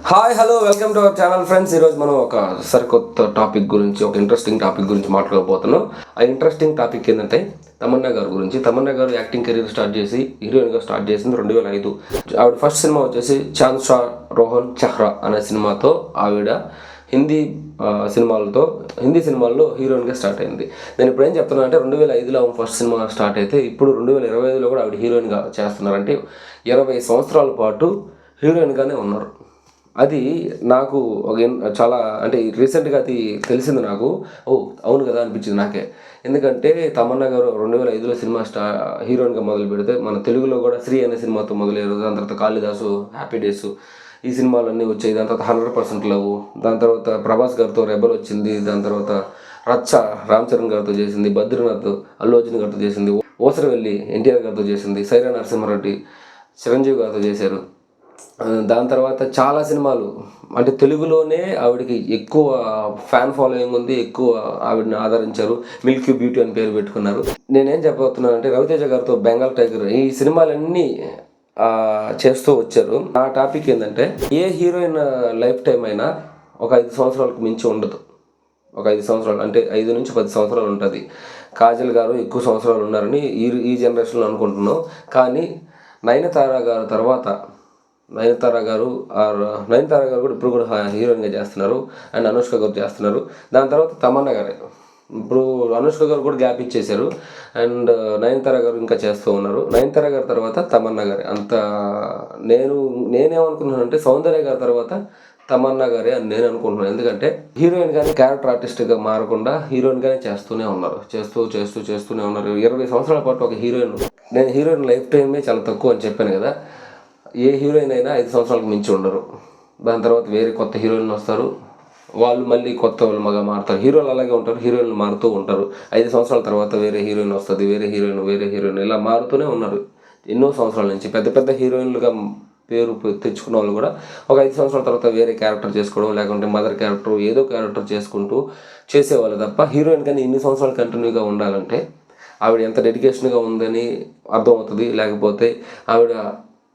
Hi hello welcome to our channel friends. ఈరోజు మనం ఒక సరికొత్త టాపిక్ గురించి, ఒక ఇంట్రెస్టింగ్ టాపిక్ గురించి మాట్లాడబోతున్నాం. ఆ ఇంట్రెస్టింగ్ టాపిక్ ఏంటంటే తమన్నా గారి గురించి. తమన్నా గారు యాక్టింగ్ కెరీర్ స్టార్ట్ చేసి హీరోయిన్గా స్టార్ట్ చేసింది 2005. ఆవిడ ఫస్ట్ సినిమా వచ్చేసి చాంద్ షా రోహన్ చెహ్రా అనే సినిమాతో ఆవిడ హిందీ సినిమాల్లో హీరోయిన్గా స్టార్ట్ అయింది. నేను ఇప్పుడు ఏం చెప్తున్నాను అంటే 2005లో ఆమె ఫస్ట్ సినిమా స్టార్ట్ అయితే ఇప్పుడు 2025లో కూడా ఆవిడ హీరోయిన్గా చేస్తున్నారంటే 20 సంవత్సరాల పాటు హీరోయిన్గానే ఉన్నారు. అది నాకు చాలా అంటే రీసెంట్గా అది తెలిసింది నాకు. అవును కదా అనిపించింది నాకే. ఎందుకంటే తమన్నా గారు 2005లో సినిమా హీరోయిన్గా మొదలు పెడితే మన తెలుగులో కూడా శ్రీ అనే సినిమాతో మొదలయ్యారు. దాని తర్వాత కాళిదాసు, హ్యాపీ డేస్, ఈ సినిమాలన్నీ వచ్చాయి. దాని తర్వాత 100% లవ్, దాని తర్వాత ప్రభాస్ గారితో రెబల్ వచ్చింది. దాని తర్వాత రచ్చ రామ్ చరణ్ గారితో చేసింది, బద్రీనాథ్ అల్లు అర్జున్ గారితో చేసింది, ఓసరవెల్లి ఎన్టీఆర్ గారితో చేసింది, సైరా నరసింహారెడ్డి చిరంజీవి గారితో చేశారు. దాని తర్వాత చాలా సినిమాలు అంటే తెలుగులోనే ఆవిడకి ఎక్కువ ఫ్యాన్ ఫాలోయింగ్ ఉంది, ఎక్కువ ఆవిడని ఆదరించారు. మిల్కీ బ్యూటీ అని పేరు పెట్టుకున్నారు. నేనేం చెప్పబోతున్నాను అంటే రవితేజ గారితో బెంగాల్ టైగర్, ఈ సినిమాలన్నీ చేస్తూ వచ్చారు. నా టాపిక్ ఏంటంటే ఏ హీరోయిన్ లైఫ్ టైం అయినా ఒక 5 సంవత్సరాలకు మించి ఉండదు. ఒక 5 సంవత్సరాలు అంటే 5 నుంచి 10 సంవత్సరాలు ఉంటుంది. కాజల్ గారు ఎక్కువ సంవత్సరాలు ఉన్నారని ఈ జనరేషన్లో అనుకుంటున్నాం. కానీ నయనతార గారు కూడా ఇప్పుడు కూడా హీరోయిన్గా చేస్తున్నారు. అండ్ అనుష్క గారు చేస్తున్నారు. దాని తర్వాత తమన్నా గారే. ఇప్పుడు అనుష్క గారు కూడా గ్యాప్ ఇచ్చేశారు. అండ్ నయనతార గారు ఇంకా చేస్తూ ఉన్నారు. నయనతార గారి తర్వాత తమన్నా గారే. నేనేమనుకున్నాను అంటే సౌందర్య గారి తర్వాత తమన్నా గారే అని నేను అనుకుంటున్నాను. ఎందుకంటే హీరోయిన్ కానీ క్యారెక్టర్ ఆర్టిస్ట్గా మారకుండా హీరోయిన్గానే చేస్తూనే ఉన్నారు. చేస్తూనే ఉన్నారు 20 సంవత్సరాల పాటు ఒక హీరోయిన్. నేను హీరోయిన్ లైఫ్ టైమే చాలా తక్కువ అని చెప్పాను కదా. ఏ హీరోయిన్ అయినా 5 సంవత్సరాలకు మించి ఉండరు. దాని తర్వాత వేరే కొత్త హీరోయిన్లు వస్తారు. వాళ్ళు మళ్ళీ కొత్త వాళ్ళుగా మారుతారు. హీరోలు అలాగే ఉంటారు, హీరోయిన్లు మారుతూ ఉంటారు. 5 సంవత్సరాల తర్వాత వేరే హీరోయిన్ వస్తుంది, వేరే హీరోయిన్ ఇలా మారుతూనే ఉన్నారు ఎన్నో సంవత్సరాల నుంచి. పెద్ద హీరోయిన్లుగా పేరు తెచ్చుకున్న వాళ్ళు కూడా ఒక 5 సంవత్సరాల తర్వాత వేరే క్యారెక్టర్ చేసుకోవడం, లేకుంటే మదర్ క్యారెక్టర్ ఏదో క్యారెక్టర్ చేసుకుంటూ చేసేవాళ్ళు తప్ప హీరోయిన్ కానీ ఇన్ని సంవత్సరాలు కంటిన్యూగా ఉండాలంటే ఆవిడ ఎంత డెడికేషన్గా ఉందని అర్థమవుతుంది. లేకపోతే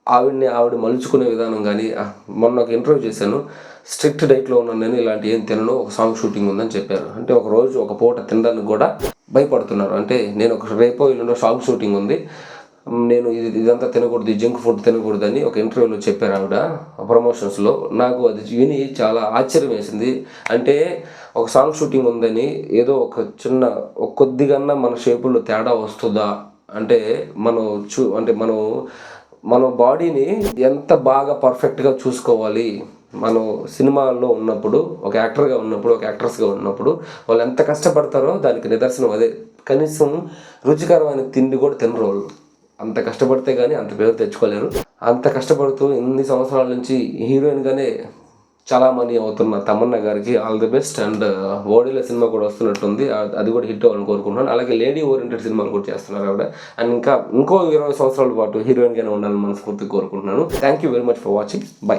ఆవిడ మలుచుకునే విధానం కానీ. మొన్న ఒక ఇంటర్వ్యూ చేశాను. స్ట్రిక్ట్ డైట్లో ఉన్నాను నేను, ఇలాంటి ఏం తినను, ఒక సాంగ్ షూటింగ్ ఉందని చెప్పారు. అంటే ఒక రోజు ఒక పూట తినడానికి కూడా భయపడుతున్నారు. అంటే నేను రేపో ఎల్లుండో సాంగ్ షూటింగ్ ఉంది, నేను ఇదంతా తినకూడదు, జంక్ ఫుడ్ తినకూడదని ఒక ఇంటర్వ్యూలో చెప్పారు ఆవిడ ప్రమోషన్స్లో. నాకు అది విని చాలా ఆశ్చర్యం వేసింది. అంటే ఒక సాంగ్ షూటింగ్ ఉందని ఏదో ఒక కొద్దిగా మన షేపుల్లో తేడా వస్తుందా అంటే మన బాడీని ఎంత బాగా పర్ఫెక్ట్గా చూసుకోవాలి. మనం సినిమాల్లో ఉన్నప్పుడు, ఒక యాక్టర్గా ఉన్నప్పుడు, ఒక యాక్ట్రెస్గా ఉన్నప్పుడు వాళ్ళు ఎంత కష్టపడతారో దానికి నిదర్శనం అదే. కనీసం రుచికరమైన తిండి కూడా తినరు వాళ్ళు. అంత కష్టపడితే కానీ అంత పేరు తెచ్చుకోలేరు. అంత కష్టపడుతూ ఇన్ని సంవత్సరాల నుంచి హీరోయిన్గానే చాలామంది అవుతున్న తమన్నా గారికి ఆల్ ది బెస్ట్. అండ్ ఓడిలో సినిమా కూడా వస్తున్నట్టుంది, అది కూడా హిట్ అవ్వాలని కోరుకుంటున్నాను. అలాగే లేడీ ఓరియంటెడ్ సినిమాలు కూడా చేస్తున్నారు ఆవిడ. అండ్ ఇంకో 20 సంవత్సరాల పాటు హీరోయిన్గానే ఉండాలని మనస్ఫూర్తిగా కోరుకుంటున్నాను. Thank you very much for watching. By.